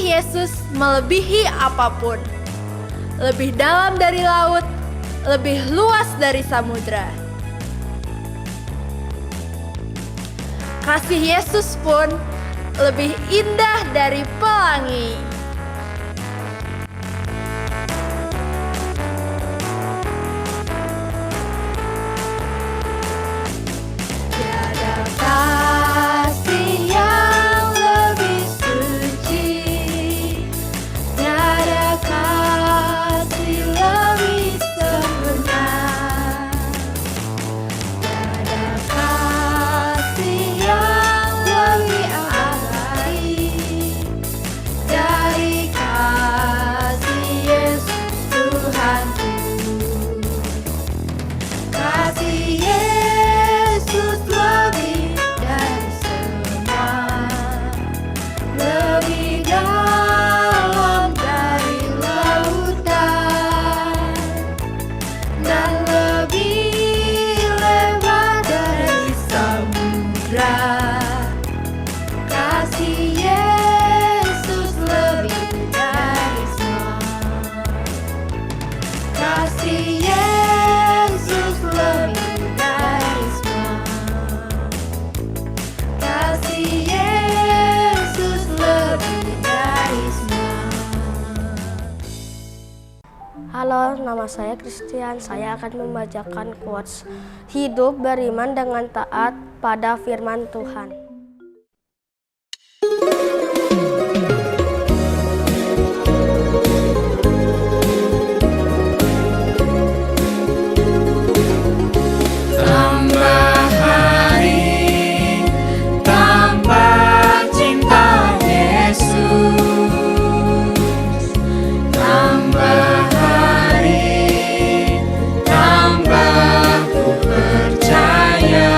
Yesus melebihi apapun, lebih dalam dari laut, lebih luas dari samudra. Kasih Yesus pun lebih indah dari pelangi. Tiada kasih yang lebih suci, tiada kasih lebih sempurna, tiada kasih yang lebih abadi dari kasih Yesus Tuhanku. Kasih Yesus lebih dari semua, lebih dalam dari lautan, dan lebih lebar dari samudra. Kasih Yesus lebih dari semua. Kasih Yesus lebih dari semua. Kasih Yesus lebih dari semua. Halo, nama saya Christian. Saya akan membacakan quotes hidup beriman dengan taat pada firman Tuhan. Tambah hari, tambah cinta Yesus. Tambah hari, tambah ku percaya.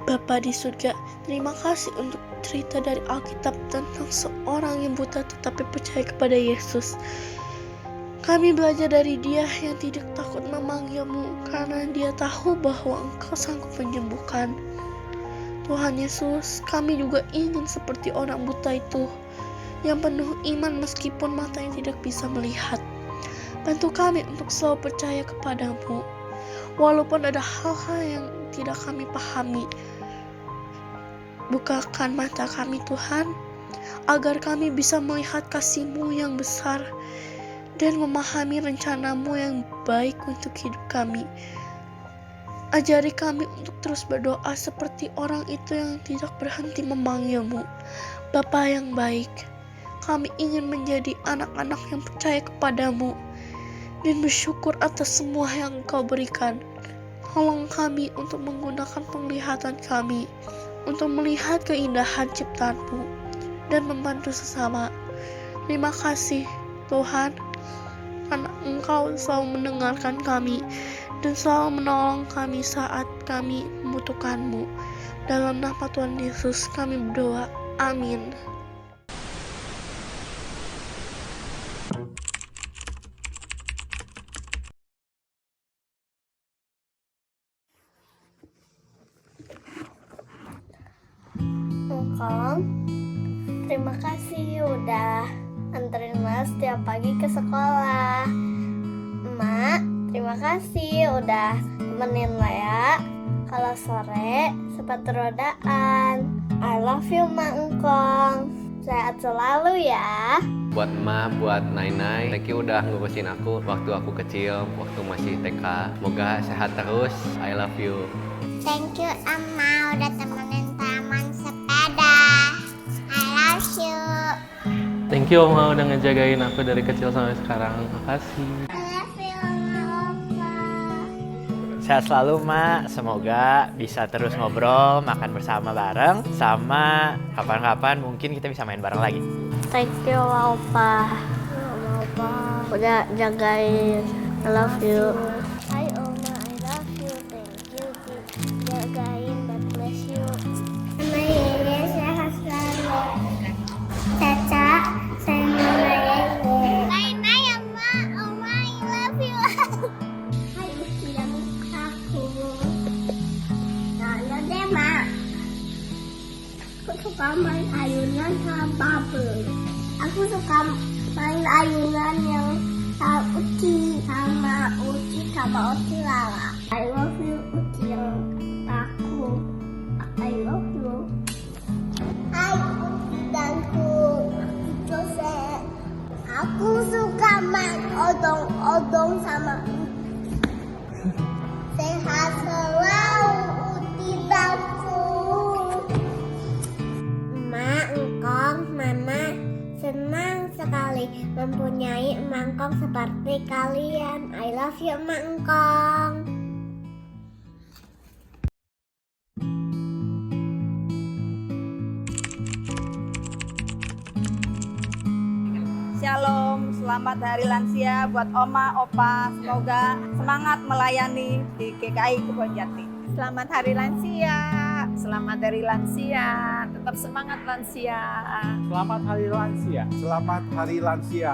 Bapa di surga, terima kasih untuk cerita dari Alkitab tentang seorang yang buta tetapi percaya kepada Yesus. Kami belajar dari dia yang tidak takut memanggil-Mu karena dia tahu bahwa Engkau sanggup menyembuhkan. Tuhan Yesus, kami juga ingin seperti orang buta itu, yang penuh iman meskipun matanya tidak bisa melihat. Bantu kami untuk selalu percaya kepadamu, walaupun ada hal-hal yang tidak kami pahami. Bukakan mata kami Tuhan, agar kami bisa melihat kasih-Mu yang besar dan memahami rencana-Mu yang baik untuk hidup kami. Ajari kami untuk terus berdoa seperti orang itu yang tidak berhenti memanggil-Mu. Bapa yang baik, kami ingin menjadi anak-anak yang percaya kepadamu dan bersyukur atas semua yang Engkau berikan. Tolong kami untuk menggunakan penglihatan kami untuk melihat keindahan ciptaan-Mu dan membantu sesama. Terima kasih Tuhan, karena Engkau selalu mendengarkan kami dan selalu menolong kami saat kami membutuhkan-Mu. Dalam nama Tuhan Yesus kami berdoa. Amin. Engkau, terima kasih udah anterin Mas setiap pagi ke sekolah. Emak, terima kasih udah temenin Lea kalau sore sepatu rodaan. I love you Mak Engkong. Sehat selalu ya. Buat emak, buat Nainai, thank you udah ngurusin aku waktu aku kecil, waktu masih TK. Semoga sehat terus. I love you. Thank you Ama udah temenin taman sepeda. I love you. Thank you Oma udah ngejagain aku dari kecil sampai sekarang. Makasih. I love you Oma Opa. Sehat selalu Mak, semoga bisa terus ngobrol, makan bersama bareng, sama kapan-kapan mungkin kita bisa main bareng lagi. Thank you Opa. Udah jagain. I love you. Hai Oma, I love you. Thank you. Jagain, God bless you. Sama Yeye sehat selalu. Caca, sayang Mama Yeye. Bye-bye Oma, Oma I love you. Hai usiang aku. Nana deh Mak. Aku suka main ayunan sama bubble. Aku suka main ayunan yang sama Uci sama Uci Lala. I love you Uci yang aku. I love you. Hai Uci danku. Jose. Aku suka main odong-odong sama Uci. Sehat selalu Uci danku. Emak, Engkong, Mama senang sekali mempunyai Engkong seperti kalian. I love you Emak Engkong. Shalom, selamat Hari Lansia buat Oma, Opa. Semoga semangat melayani di GKI Kebonjati. Selamat Hari Lansia, selamat Hari Lansia, tetap semangat lansia. Selamat Hari Lansia. Selamat Hari Lansia.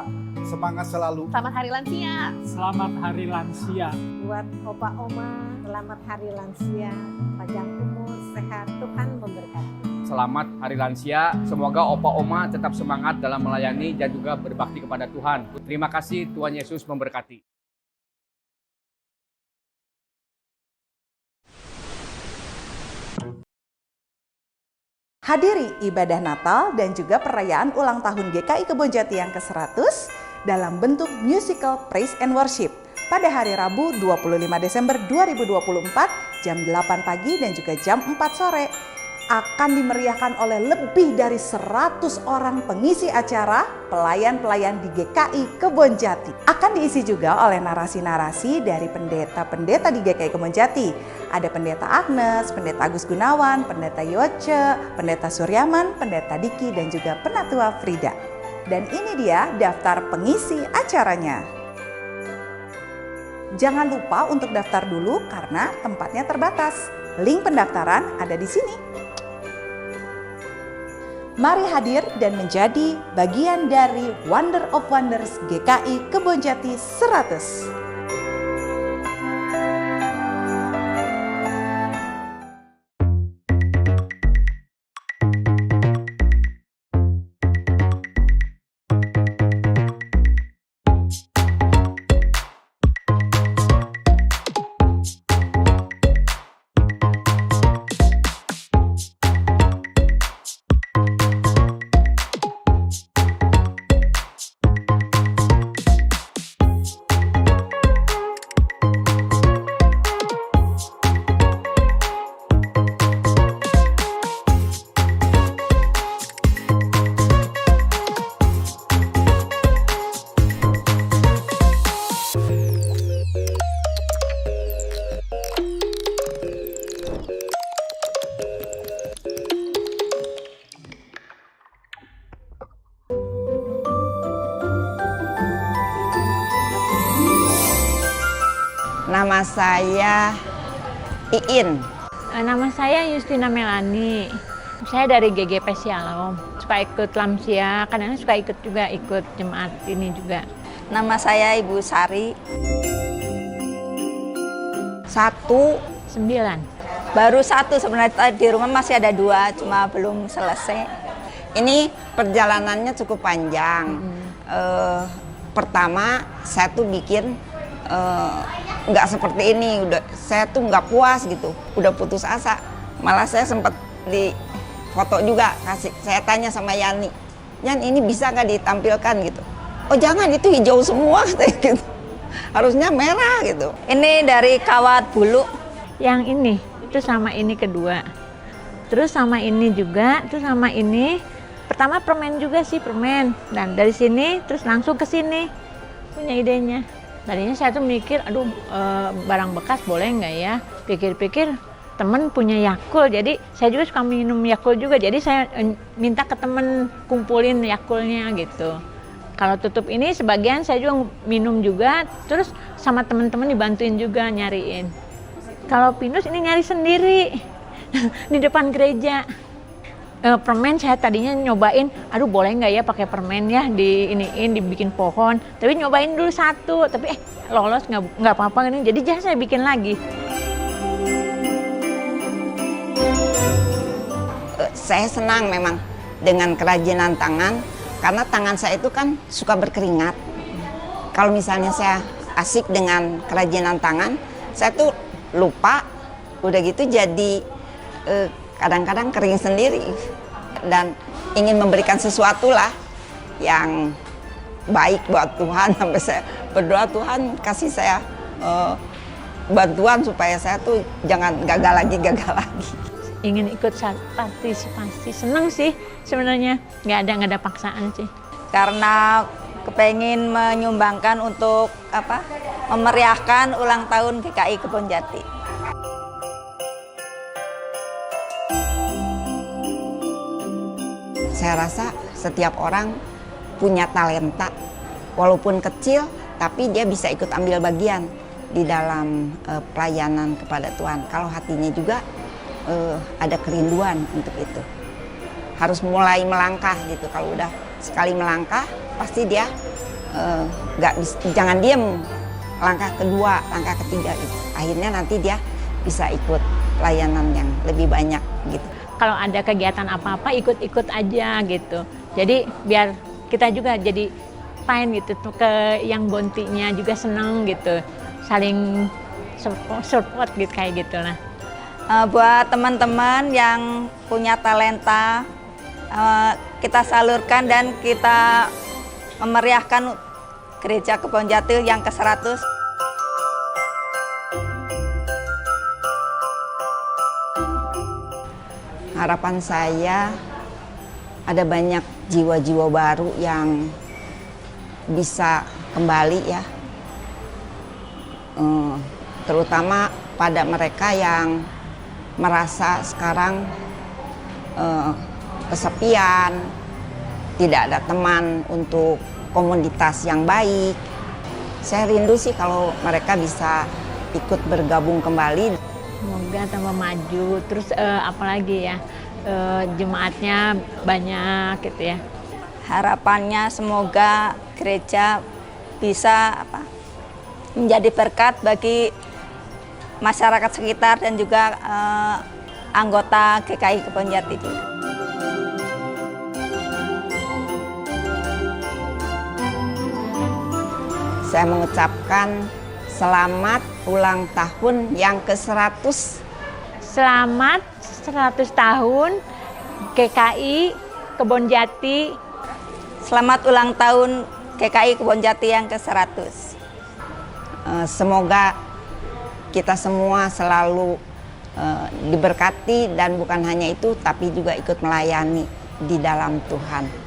Semangat selalu. Selamat Hari Lansia. Selamat Hari Lansia. Buat Opa, Oma, selamat Hari Lansia. Panjang umur, sehat, Tuhan memberkati. Selamat Hari Lansia, semoga Opa Oma tetap semangat dalam melayani dan juga berbakti kepada Tuhan. Terima kasih, Tuhan Yesus memberkati. Hadiri ibadah Natal dan juga perayaan ulang tahun GKI Kebonjati yang ke-100 dalam bentuk musical Praise and Worship pada hari Rabu 25 Desember 2024 jam 8 pagi dan juga jam 4 sore. Akan dimeriahkan oleh lebih dari 100 orang pengisi acara, pelayan-pelayan di GKI Kebonjati. Akan diisi juga oleh narasi-narasi dari pendeta-pendeta di GKI Kebonjati. Ada Pendeta Agnes, Pendeta Agus Gunawan, Pendeta Yoce, Pendeta Suryaman, Pendeta Diki, dan juga Penatua Frida. Dan ini dia daftar pengisi acaranya. Jangan lupa untuk daftar dulu karena tempatnya terbatas. Link pendaftaran ada di sini. Mari hadir dan menjadi bagian dari Wonder of Wonders GKI Kebonjati 100. Nama saya Iin. Nama saya Justina Melani. Saya dari GGP Sialom. Suka ikut Lamsia, kadang suka ikut jemaat ini juga. Nama saya Ibu Sari. 9. Baru 1 sebenarnya, di rumah masih ada 2, cuma belum selesai. Ini perjalanannya cukup panjang. Pertama, saya tuh bikin nggak seperti ini, saya tuh nggak puas gitu, udah putus asa. Malah saya sempat di foto juga, saya tanya sama Yani, Yan ini bisa nggak ditampilkan gitu? Oh jangan, itu hijau semua gitu, harusnya merah gitu. Ini dari kawat bulu. Yang ini, itu sama ini kedua. Terus sama ini juga, terus sama ini. Pertama permen juga sih, permen. Dan dari sini, terus langsung ke sini punya idenya. Tadinya saya tuh mikir, aduh barang bekas boleh nggak ya? Pikir-pikir temen punya Yakult, jadi saya juga suka minum Yakult juga. Jadi saya minta ke temen kumpulin Yakultnya gitu. Kalau tutup ini sebagian saya juga minum juga, terus sama teman-teman dibantuin juga nyariin. Kalau pinus ini nyari sendiri di depan gereja. Permen saya tadinya nyobain, aduh boleh nggak ya pakai permen ya dibikin pohon. Tapi nyobain dulu 1, tapi lolos nggak apa-apa ini. Jadi jangan saya bikin lagi. Saya senang memang dengan kerajinan tangan, karena tangan saya itu kan suka berkeringat. Kalau misalnya saya asik dengan kerajinan tangan, saya tuh lupa, udah gitu jadi kadang-kadang kering sendiri, dan ingin memberikan sesuatu lah yang baik buat Tuhan. Sampai saya berdoa, Tuhan kasih saya bantuan supaya saya tuh jangan gagal lagi. Ingin ikut partisipasi, senang sih sebenarnya, nggak ada paksaan sih. Karena kepengen menyumbangkan untuk memeriahkan ulang tahun GKI Kebonjati. Saya rasa setiap orang punya talenta, walaupun kecil, tapi dia bisa ikut ambil bagian di dalam pelayanan kepada Tuhan. Kalau hatinya juga ada kerinduan untuk itu. Harus mulai melangkah gitu. Kalau udah sekali melangkah, pasti dia jangan diem. Langkah kedua, langkah ketiga gitu. Akhirnya nanti dia bisa ikut pelayanan yang lebih banyak gitu. Kalau ada kegiatan apa-apa ikut-ikut aja gitu. Jadi biar kita juga jadi fine gitu, ke yang bontinya juga seneng gitu, saling support gitu kayak gitu lah. Buat teman-teman yang punya talenta, kita salurkan dan kita memeriahkan Gereja Kebonjati yang ke-100. Harapan saya ada banyak jiwa-jiwa baru yang bisa kembali ya, terutama pada mereka yang merasa sekarang kesepian, tidak ada teman untuk komunitas yang baik. Saya rindu sih kalau mereka bisa ikut bergabung kembali. Semoga tambah maju. Terus apalagi ya, jemaatnya banyak gitu ya. Harapannya semoga gereja bisa menjadi berkat bagi masyarakat sekitar dan juga anggota GKI Kebonjati juga. Saya mengucapkan selamat ulang tahun yang ke-100. Selamat 100 tahun GKI Kebonjati. Selamat ulang tahun GKI Kebonjati yang ke-100. Semoga kita semua selalu diberkati dan bukan hanya itu tapi juga ikut melayani di dalam Tuhan.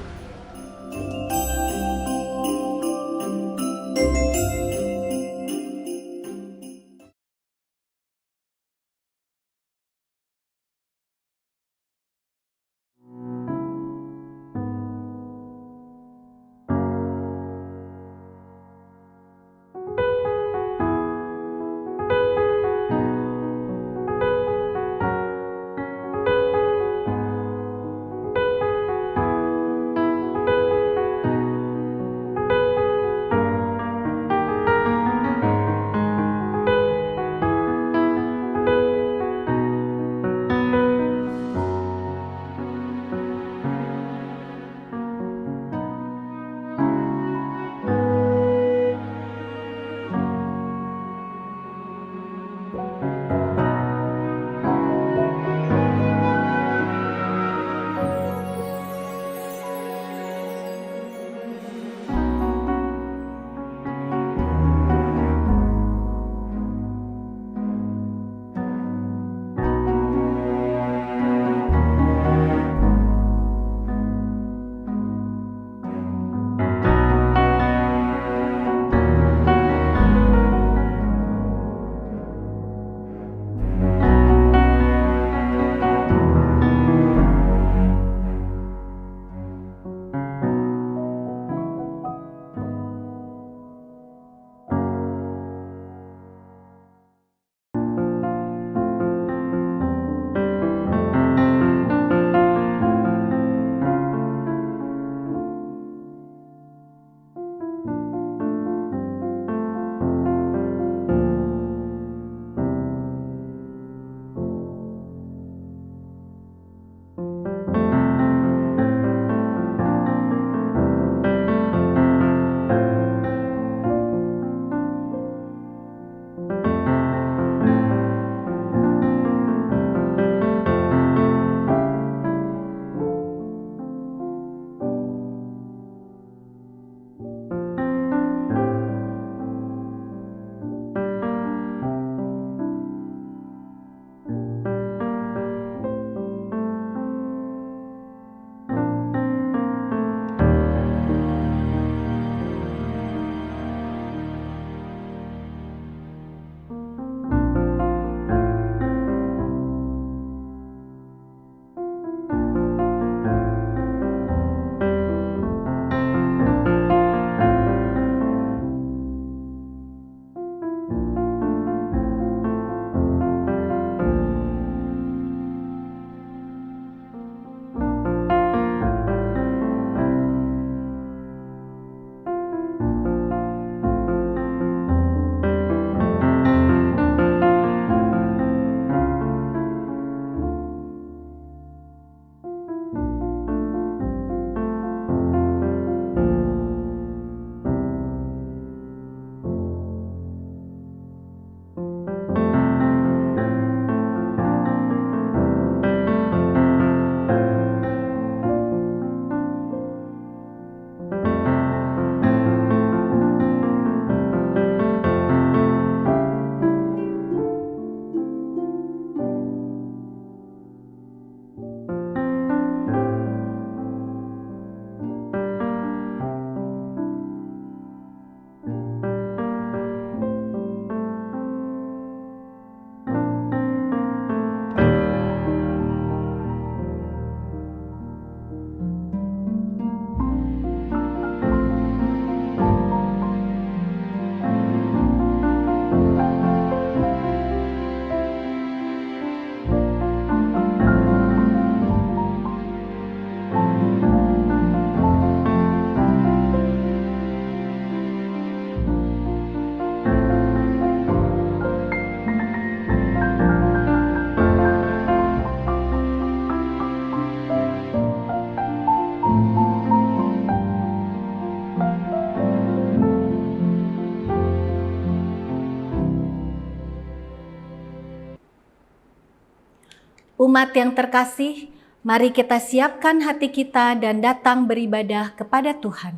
Umat yang terkasih, mari kita siapkan hati kita dan datang beribadah kepada Tuhan.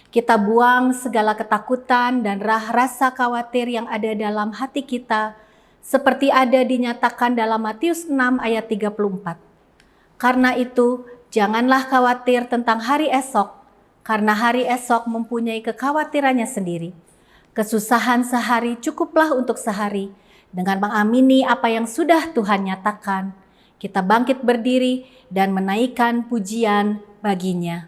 Kita buang segala ketakutan dan rasa khawatir yang ada dalam hati kita, seperti ada dinyatakan dalam Matius 6 ayat 34. Karena itu, janganlah khawatir tentang hari esok, karena hari esok mempunyai kekhawatirannya sendiri. Kesusahan sehari cukuplah untuk sehari. Dengan mengamini apa yang sudah Tuhan nyatakan, kita bangkit berdiri dan menaikkan pujian baginya.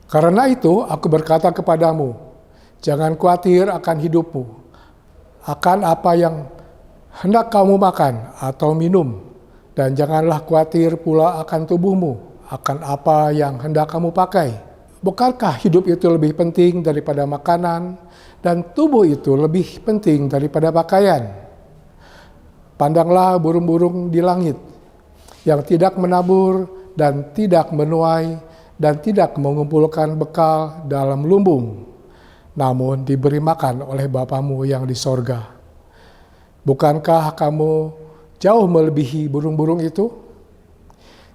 Karena itu aku berkata kepadamu, jangan khawatir akan hidupmu, akan apa yang hendak kamu makan atau minum, dan janganlah khawatir pula akan tubuhmu, akan apa yang hendak kamu pakai. Bukankah hidup itu lebih penting daripada makanan, dan tubuh itu lebih penting daripada pakaian? Pandanglah burung-burung di langit, yang tidak menabur dan tidak menuai, dan tidak mengumpulkan bekal dalam lumbung, namun diberi makan oleh Bapamu yang di sorga. Bukankah kamu jauh melebihi burung-burung itu?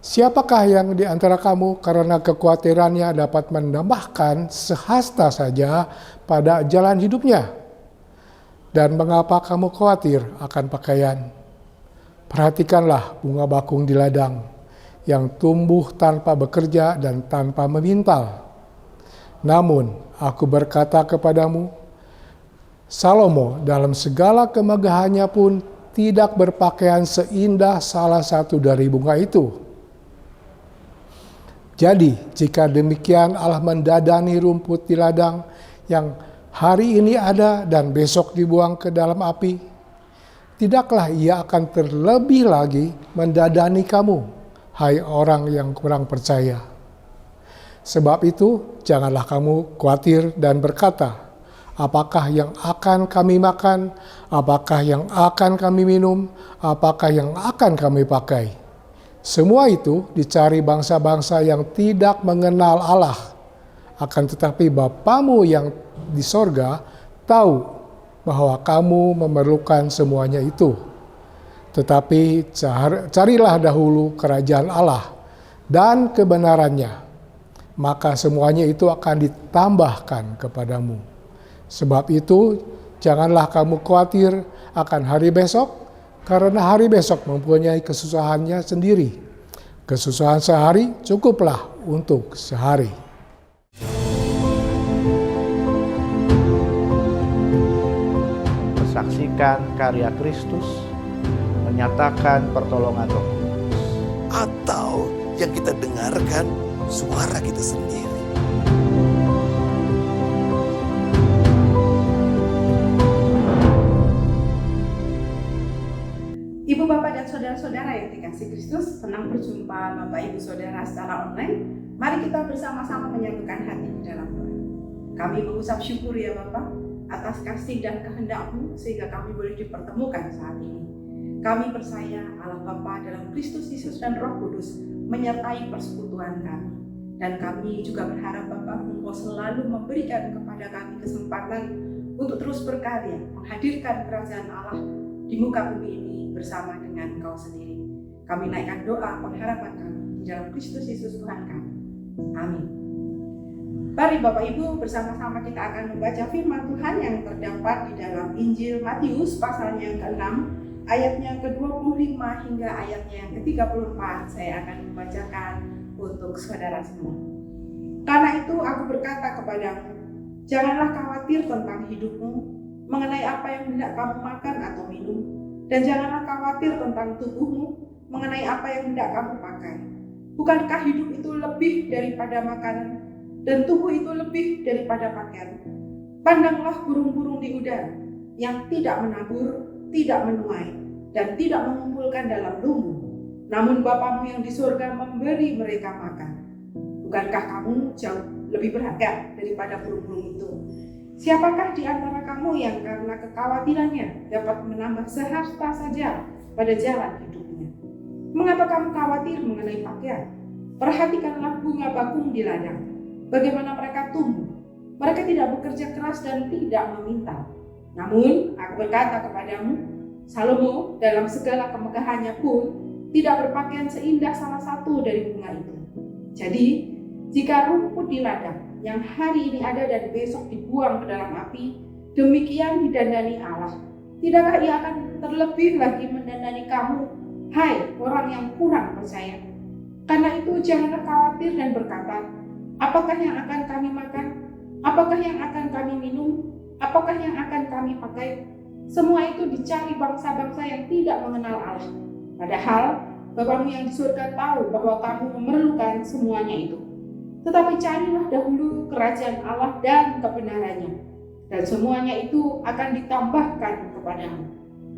Siapakah yang di antara kamu karena kekhawatirannya dapat menambahkan sehasta saja pada jalan hidupnya? Dan mengapa kamu khawatir akan pakaian? Perhatikanlah bunga bakung di ladang, yang tumbuh tanpa bekerja dan tanpa memintal. Namun aku berkata kepadamu, Salomo dalam segala kemegahannya pun tidak berpakaian seindah salah satu dari bunga itu. Jadi jika demikian Allah mendadani rumput di ladang yang hari ini ada dan besok dibuang ke dalam api, tidaklah Ia akan terlebih lagi mendadani kamu, hai orang yang kurang percaya. Sebab itu janganlah kamu khawatir dan berkata, apakah yang akan kami makan, apakah yang akan kami minum, apakah yang akan kami pakai. Semua itu dicari bangsa-bangsa yang tidak mengenal Allah. Akan tetapi Bapamu yang di sorga tahu bahwa kamu memerlukan semuanya itu. Tetapi carilah dahulu kerajaan Allah dan kebenarannya, maka semuanya itu akan ditambahkan kepadamu. Sebab itu janganlah kamu khawatir akan hari besok, karena hari besok mempunyai kesusahannya sendiri. Kesusahan sehari cukuplah untuk sehari. Saksikan karya Kristus, menyatakan pertolongan Roh Kudus. Atau yang kita dengarkan suara kita sendiri. Ibu, Bapak, dan saudara-saudara yang dikasihi Kristus, senang berjumpa Bapak Ibu Saudara secara online. Mari kita bersama-sama menyatukan hati di dalam doa. Kami mengucap syukur ya Bapak atas kasih dan kehendak-Mu sehingga kami boleh dipertemukan saat ini. Kami percaya Allah Bapa dalam Kristus Yesus dan Roh Kudus menyertai persekutuan kami. Dan kami juga berharap Bapak Engkau selalu memberikan kepada kami kesempatan untuk terus berkarya, menghadirkan kerajaan Allah di muka bumi ini bersama dengan Engkau sendiri. Kami naikkan doa pengharapan kami di dalam Kristus Yesus Tuhan kami. Amin. Mari Bapak Ibu bersama-sama kita akan membaca firman Tuhan yang terdapat di dalam Injil Matius pasalnya yang ke-6 ayatnya ke-25 hingga ayatnya yang ke-34. Saya akan membacakan untuk saudara semua. Karena itu aku berkata kepadamu, janganlah khawatir tentang hidupmu, mengenai apa yang hendak kamu makan atau minum, dan janganlah khawatir tentang tubuhmu, mengenai apa yang hendak kamu pakai. Bukankah hidup itu lebih daripada makanan, dan tubuh itu lebih daripada pakaian? Pandanglah burung-burung di udara, yang tidak menabur, tidak menuai, dan tidak mengumpulkan dalam lumbung. Namun Bapamu yang di surga memberi mereka makan. Bukankah kamu jauh lebih berharga daripada burung-burung itu? Siapakah di antara kamu yang karena kekhawatirannya dapat menambah sehasta saja pada jalan hidupnya? Mengapa kamu khawatir mengenai pakaian? Perhatikanlah bunga bakung di ladang, bagaimana mereka tumbuh. Mereka tidak bekerja keras dan tidak meminta. Namun aku berkata kepadamu, Salomo dalam segala kemegahannya pun tidak berpakaian seindah salah satu dari bunga itu. Jadi jika rumput di ladang yang hari ini ada dan besok dibuang ke dalam api, demikian didandani Allah, tidakkah Ia akan terlebih lagi mendandani kamu, hai orang yang kurang percaya? Karena itu janganlah khawatir dan berkata, apakah yang akan kami makan? Apakah yang akan kami minum? Apakah yang akan kami pakai? Semua itu dicari bangsa-bangsa yang tidak mengenal Allah. Padahal Bapamu yang di surga tahu bahwa kamu memerlukan semuanya itu. Tetapi carilah dahulu kerajaan Allah dan kebenarannya, dan semuanya itu akan ditambahkan kepadamu.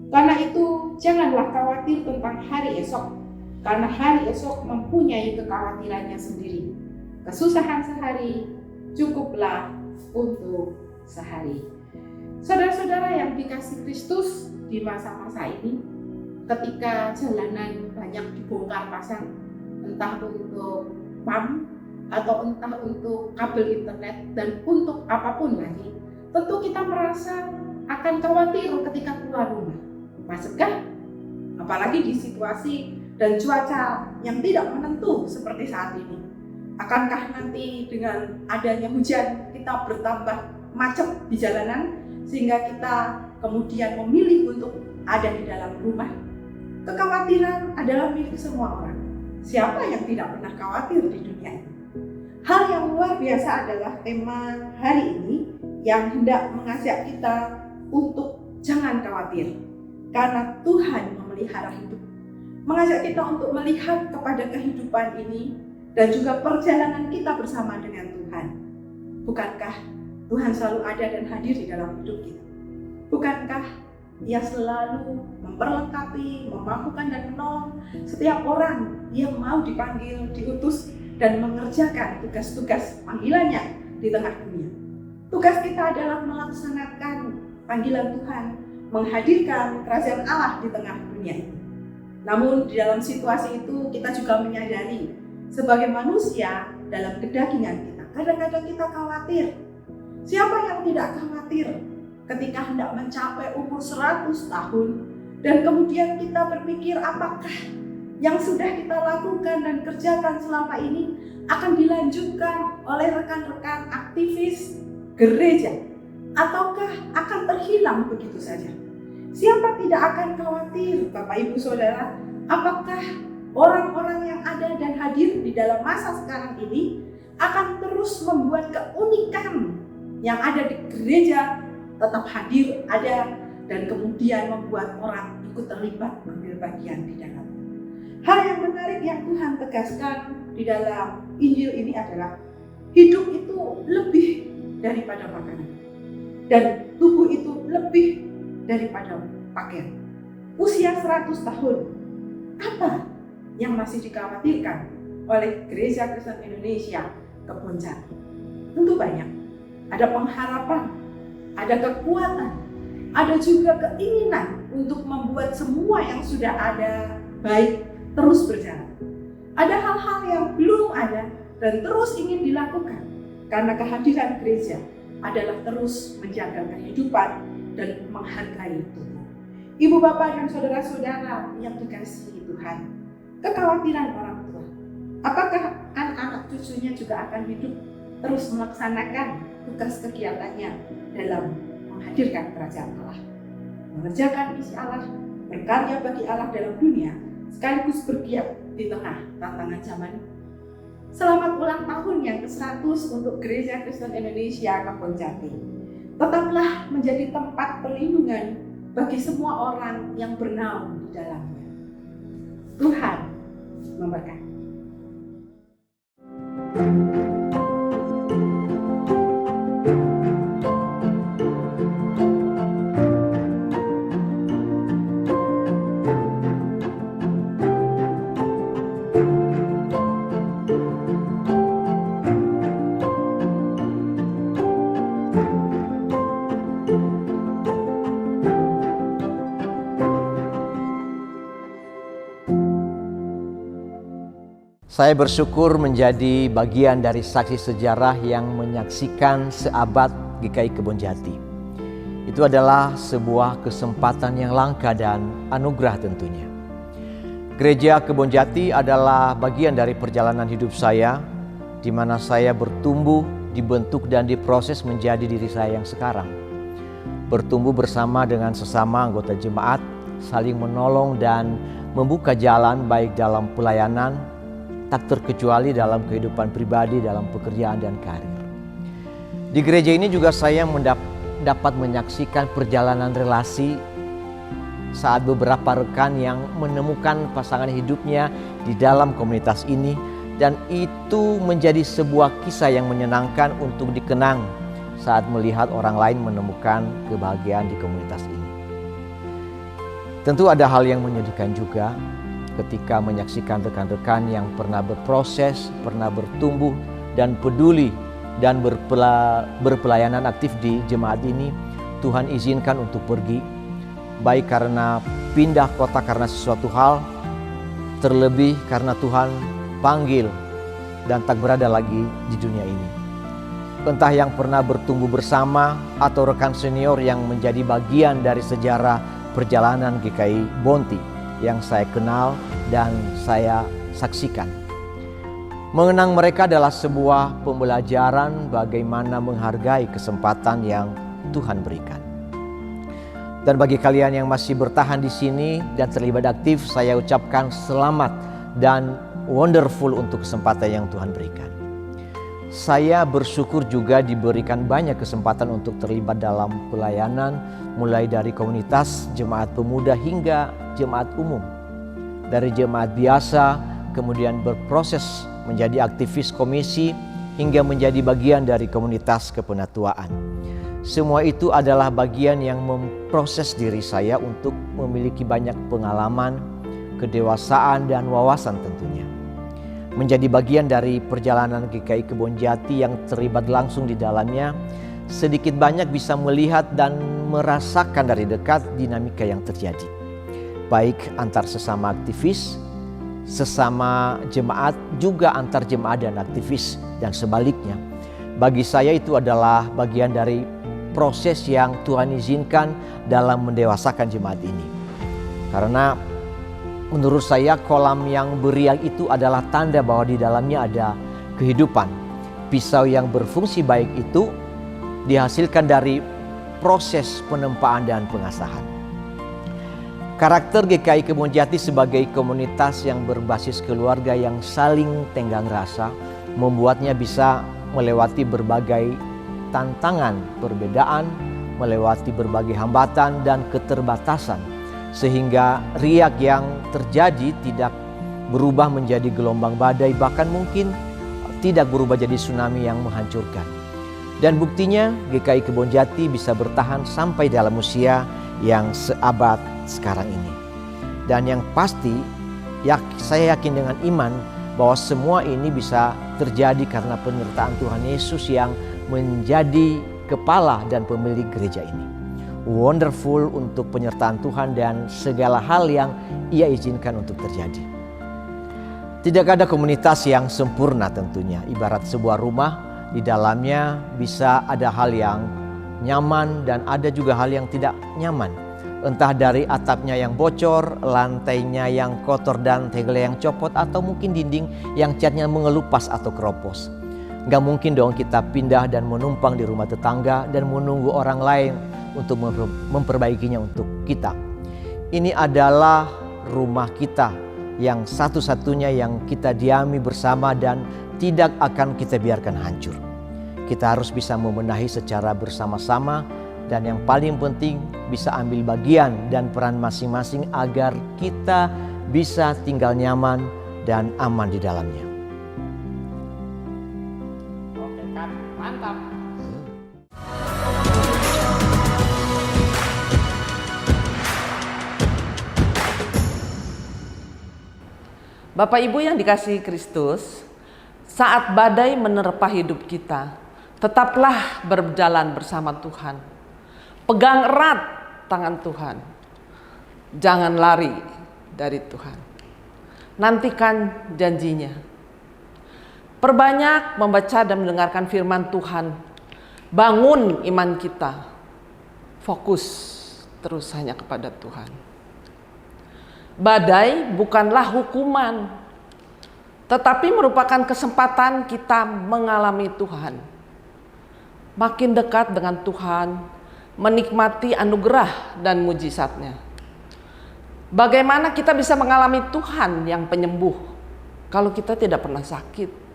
Karena itu janganlah khawatir tentang hari esok, karena hari esok mempunyai kekhawatirannya sendiri. Kesusahan sehari cukuplah untuk sehari. Saudara-saudara yang dikasihi Kristus, di masa-masa ini ketika jalanan banyak dibongkar pasang, entah untuk PAM atau entah untuk kabel internet dan untuk apapun lagi, tentu kita merasa akan khawatir ketika keluar rumah. Maksudkah? Apalagi di situasi dan cuaca yang tidak menentu seperti saat ini. Akankah nanti dengan adanya hujan kita bertambah macet di jalanan sehingga kita kemudian memilih untuk ada di dalam rumah? Kekhawatiran adalah milik semua orang. Siapa yang tidak pernah khawatir di dunia ini? Hal yang luar biasa adalah tema hari ini yang hendak mengajak kita untuk jangan khawatir, karena Tuhan memelihara hidup. Mengajak kita untuk melihat kepada kehidupan ini dan juga perjalanan kita bersama dengan Tuhan. Bukankah Tuhan selalu ada dan hadir di dalam hidup kita? Bukankah Ia selalu memperlengkapi, memampukan dan menolong setiap orang yang mau dipanggil, diutus dan mengerjakan tugas-tugas panggilannya di tengah dunia. Tugas kita adalah melaksanakan panggilan Tuhan, menghadirkan kerajaan Allah di tengah dunia ini. Namun di dalam situasi itu kita juga menyadari sebagai manusia dalam kedagingan kita, kadang-kadang kita khawatir. Siapa yang tidak khawatir ketika hendak mencapai umur 100 tahun dan kemudian kita berpikir apakah yang sudah kita lakukan dan kerjakan selama ini akan dilanjutkan oleh rekan-rekan aktivis gereja ataukah akan terhilang begitu saja? Siapa tidak akan khawatir, Bapak Ibu Saudara, apakah orang-orang yang ada dan hadir di dalam masa sekarang ini akan terus membuat keunikan yang ada di gereja tetap hadir, ada, dan kemudian membuat orang ikut terlibat ambil bagian di dalam. Hal yang menarik yang Tuhan tegaskan di dalam Injil ini adalah hidup itu lebih daripada makanan dan tubuh itu lebih daripada pakaian. Usia 100 tahun, apa yang masih dikhawatirkan oleh Gereja Kristen Indonesia Kebon Jati? Tentu banyak. Ada pengharapan, ada kekuatan, ada juga keinginan untuk membuat semua yang sudah ada baik terus berjalan. Ada hal-hal yang belum ada dan terus ingin dilakukan karena kehadiran gereja adalah terus menjaga kehidupan dan menghargai tubuh. Ibu, bapak, dan saudara-saudara yang dikasihi Tuhan, kekhawatiran orang tua, apakah anak-anak cucunya juga akan hidup terus melaksanakan tugas kegiatannya dalam menghadirkan kerajaan Allah, mengerjakan misi Allah, berkarya bagi Allah dalam dunia, sekaligus bergiat di tengah tantangan zaman. Selamat ulang tahun yang ke-100 untuk Gereja Kristen Indonesia Kebon Jati. Tetaplah menjadi tempat perlindungan bagi semua orang yang bernaung di dalamnya. Tuhan memberkati. Saya bersyukur menjadi bagian dari saksi sejarah yang menyaksikan seabad GKI Kebon Jati. Itu adalah sebuah kesempatan yang langka dan anugerah tentunya. Gereja Kebon Jati adalah bagian dari perjalanan hidup saya, di mana saya bertumbuh, dibentuk dan diproses menjadi diri saya yang sekarang. Bertumbuh bersama dengan sesama anggota jemaat, saling menolong dan membuka jalan baik dalam pelayanan, tak terkecuali dalam kehidupan pribadi, dalam pekerjaan dan karir. Di gereja ini juga saya dapat menyaksikan perjalanan relasi saat beberapa rekan yang menemukan pasangan hidupnya di dalam komunitas ini dan itu menjadi sebuah kisah yang menyenangkan untuk dikenang saat melihat orang lain menemukan kebahagiaan di komunitas ini. Tentu ada hal yang menyedihkan juga ketika menyaksikan rekan-rekan yang pernah berproses, pernah bertumbuh dan peduli dan berpelayanan aktif di jemaat ini, Tuhan izinkan untuk pergi, baik karena pindah kota karena sesuatu hal, terlebih karena Tuhan panggil dan tak berada lagi di dunia ini. Entah yang pernah bertumbuh bersama atau rekan senior yang menjadi bagian dari sejarah perjalanan GKI Bonti yang saya kenal dan saya saksikan. Mengenang mereka adalah sebuah pembelajaran bagaimana menghargai kesempatan yang Tuhan berikan. Dan bagi kalian yang masih bertahan di sini dan terlibat aktif, saya ucapkan selamat dan wonderful untuk kesempatan yang Tuhan berikan. Saya bersyukur juga diberikan banyak kesempatan untuk terlibat dalam pelayanan, mulai dari komunitas, jemaat pemuda hingga jemaat umum. Dari jemaat biasa, kemudian berproses menjadi aktivis komisi, hingga menjadi bagian dari komunitas kepenatuaan. Semua itu adalah bagian yang memproses diri saya untuk memiliki banyak pengalaman, kedewasaan, dan wawasan tentunya. Menjadi bagian dari perjalanan GKI Kebonjati yang terlibat langsung di dalamnya, sedikit banyak bisa melihat dan merasakan dari dekat dinamika yang terjadi. Baik antar sesama aktivis, sesama jemaat, juga antar jemaat dan aktivis, dan sebaliknya. Bagi saya itu adalah bagian dari proses yang Tuhan izinkan dalam mendewasakan jemaat ini. Karena menurut saya kolam yang beriak itu adalah tanda bahwa di dalamnya ada kehidupan. Pisau yang berfungsi baik itu dihasilkan dari proses penempaan dan pengasahan. Karakter GKI Kebonjati sebagai komunitas yang berbasis keluarga yang saling tenggang rasa membuatnya bisa melewati berbagai tantangan, perbedaan, melewati berbagai hambatan dan keterbatasan, sehingga riak yang terjadi tidak berubah menjadi gelombang badai, bahkan mungkin tidak berubah jadi tsunami yang menghancurkan. Dan buktinya GKI Kebonjati bisa bertahan sampai dalam usia yang seabad sekarang ini. Dan yang pasti saya yakin dengan iman bahwa semua ini bisa terjadi karena penyertaan Tuhan Yesus yang menjadi kepala dan pemilik gereja ini. Wonderful untuk penyertaan Tuhan dan segala hal yang Ia izinkan untuk terjadi. Tidak ada komunitas yang sempurna tentunya. Ibarat sebuah rumah, di dalamnya bisa ada hal yang nyaman dan ada juga hal yang tidak nyaman. Entah dari atapnya yang bocor, lantainya yang kotor dan tegel yang copot, atau mungkin dinding yang catnya mengelupas atau keropos. Gak mungkin dong kita pindah dan menumpang di rumah tetangga dan menunggu orang lain untuk memperbaikinya untuk kita. Ini adalah rumah kita yang satu-satunya yang kita diami bersama dan tidak akan kita biarkan hancur. Kita harus bisa membenahi secara bersama-sama dan yang paling penting bisa ambil bagian dan peran masing-masing agar kita bisa tinggal nyaman dan aman di dalamnya. Oke kan, mantap. Bapak Ibu yang dikasihi Kristus, saat badai menerpa hidup kita, tetaplah berjalan bersama Tuhan. Pegang erat tangan Tuhan. Jangan lari dari Tuhan. Nantikan janjinya. Perbanyak membaca dan mendengarkan firman Tuhan. Bangun iman kita. Fokus terus hanya kepada Tuhan. Badai bukanlah hukuman, tetapi merupakan kesempatan kita mengalami Tuhan. Makin dekat dengan Tuhan, menikmati anugerah dan mujizatnya. Bagaimana kita bisa mengalami Tuhan yang penyembuh kalau kita tidak pernah sakit?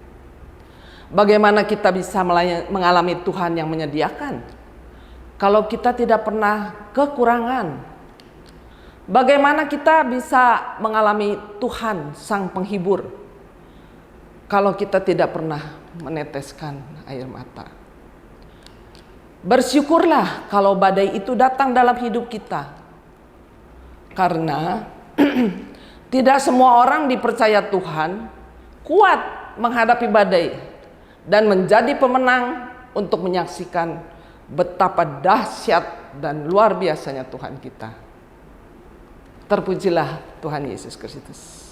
Bagaimana kita bisa mengalami Tuhan yang menyediakan kalau kita tidak pernah kekurangan? Bagaimana kita bisa mengalami Tuhan Sang Penghibur kalau kita tidak pernah meneteskan air mata. Bersyukurlah kalau badai itu datang dalam hidup kita. Karena tidak semua orang dipercaya Tuhan kuat menghadapi badai dan menjadi pemenang untuk menyaksikan betapa dahsyat dan luar biasanya Tuhan kita. Terpujilah Tuhan Yesus Kristus.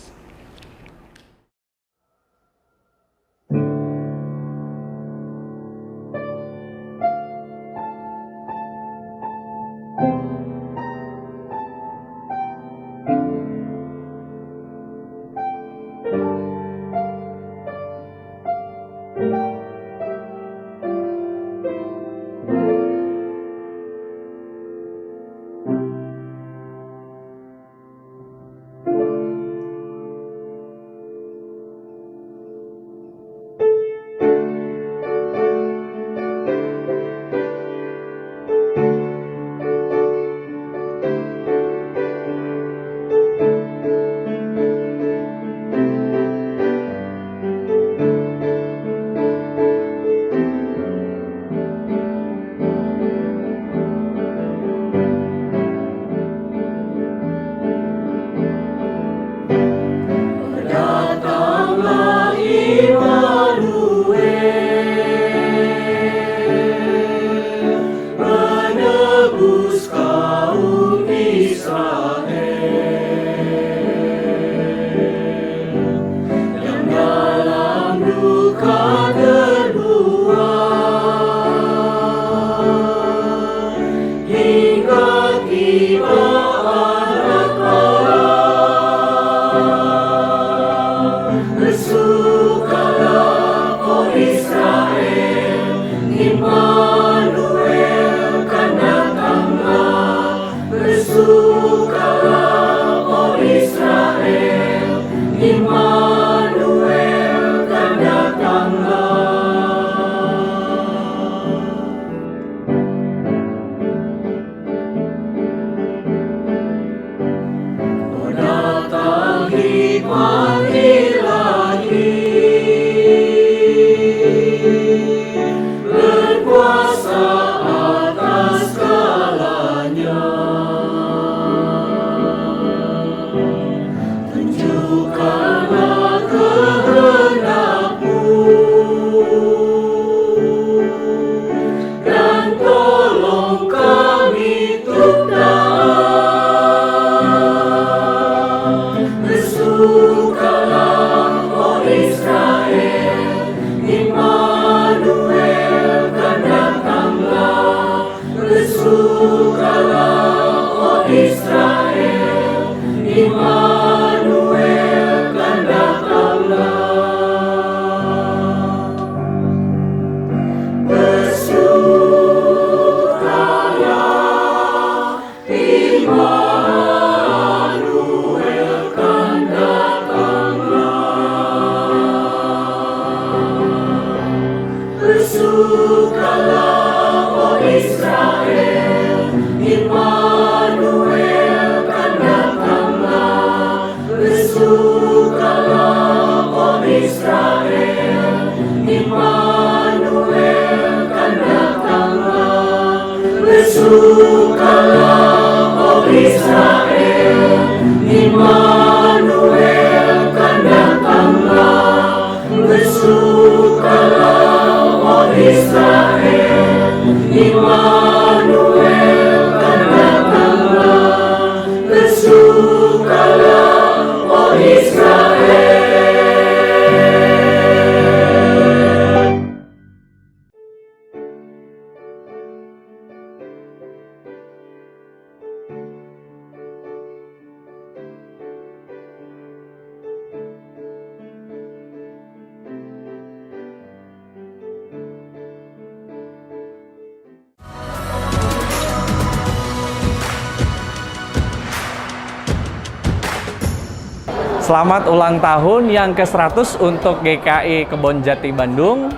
Selamat ulang tahun yang ke-100 untuk GKI Kebonjati Bandung.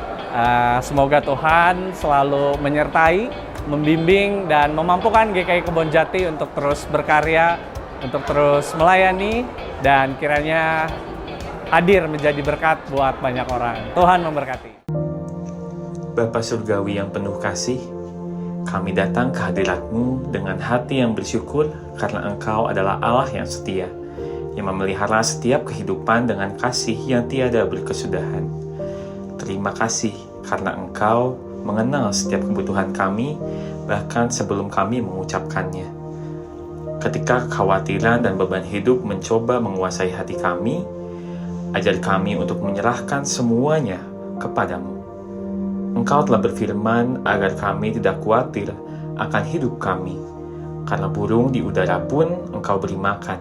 Semoga Tuhan selalu menyertai, membimbing, dan memampukan GKI Kebonjati untuk terus berkarya, untuk terus melayani, dan kiranya hadir menjadi berkat buat banyak orang. Tuhan memberkati. Bapa Surgawi yang penuh kasih, kami datang ke hadirat-Mu dengan hati yang bersyukur karena Engkau adalah Allah yang setia, yang memelihara setiap kehidupan dengan kasih yang tiada berkesudahan. Terima kasih karena Engkau mengenal setiap kebutuhan kami, bahkan sebelum kami mengucapkannya. Ketika kekhawatiran dan beban hidup mencoba menguasai hati kami, ajar kami untuk menyerahkan semuanya kepadamu. Engkau telah berfirman agar kami tidak khawatir akan hidup kami, karena burung di udara pun Engkau beri makan,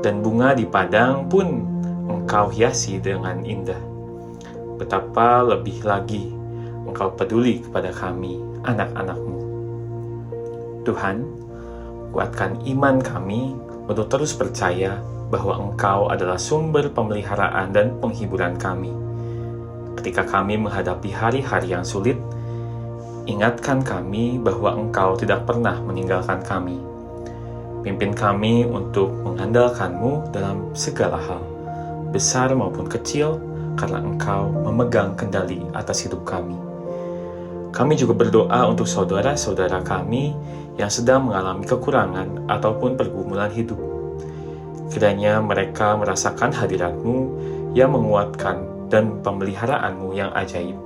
dan bunga di padang pun Engkau hiasi dengan indah. Betapa lebih lagi Engkau peduli kepada kami, anak-anak-Mu. Tuhan, kuatkan iman kami untuk terus percaya bahwa Engkau adalah sumber pemeliharaan dan penghiburan kami. Ketika kami menghadapi hari-hari yang sulit, ingatkan kami bahwa Engkau tidak pernah meninggalkan kami. Pimpin kami untuk mengandalkan-Mu dalam segala hal, besar maupun kecil, karena Engkau memegang kendali atas hidup kami. Kami juga berdoa untuk saudara-saudara kami yang sedang mengalami kekurangan ataupun pergumulan hidup. Kiranya mereka merasakan hadirat-Mu yang menguatkan dan pemeliharaan-Mu yang ajaib.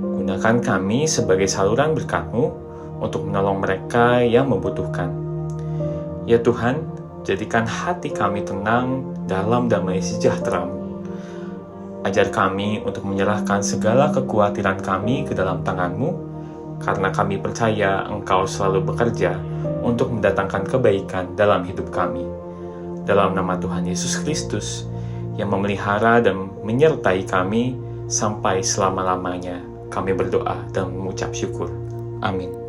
Gunakan kami sebagai saluran berkat-Mu untuk menolong mereka yang membutuhkan. Ya Tuhan, jadikan hati kami tenang dalam damai sejahtera-Mu. Ajar kami untuk menyerahkan segala kekhawatiran kami ke dalam tangan-Mu, karena kami percaya Engkau selalu bekerja untuk mendatangkan kebaikan dalam hidup kami. Dalam nama Tuhan Yesus Kristus, yang memelihara dan menyertai kami sampai selama-lamanya, kami berdoa dan mengucap syukur. Amin.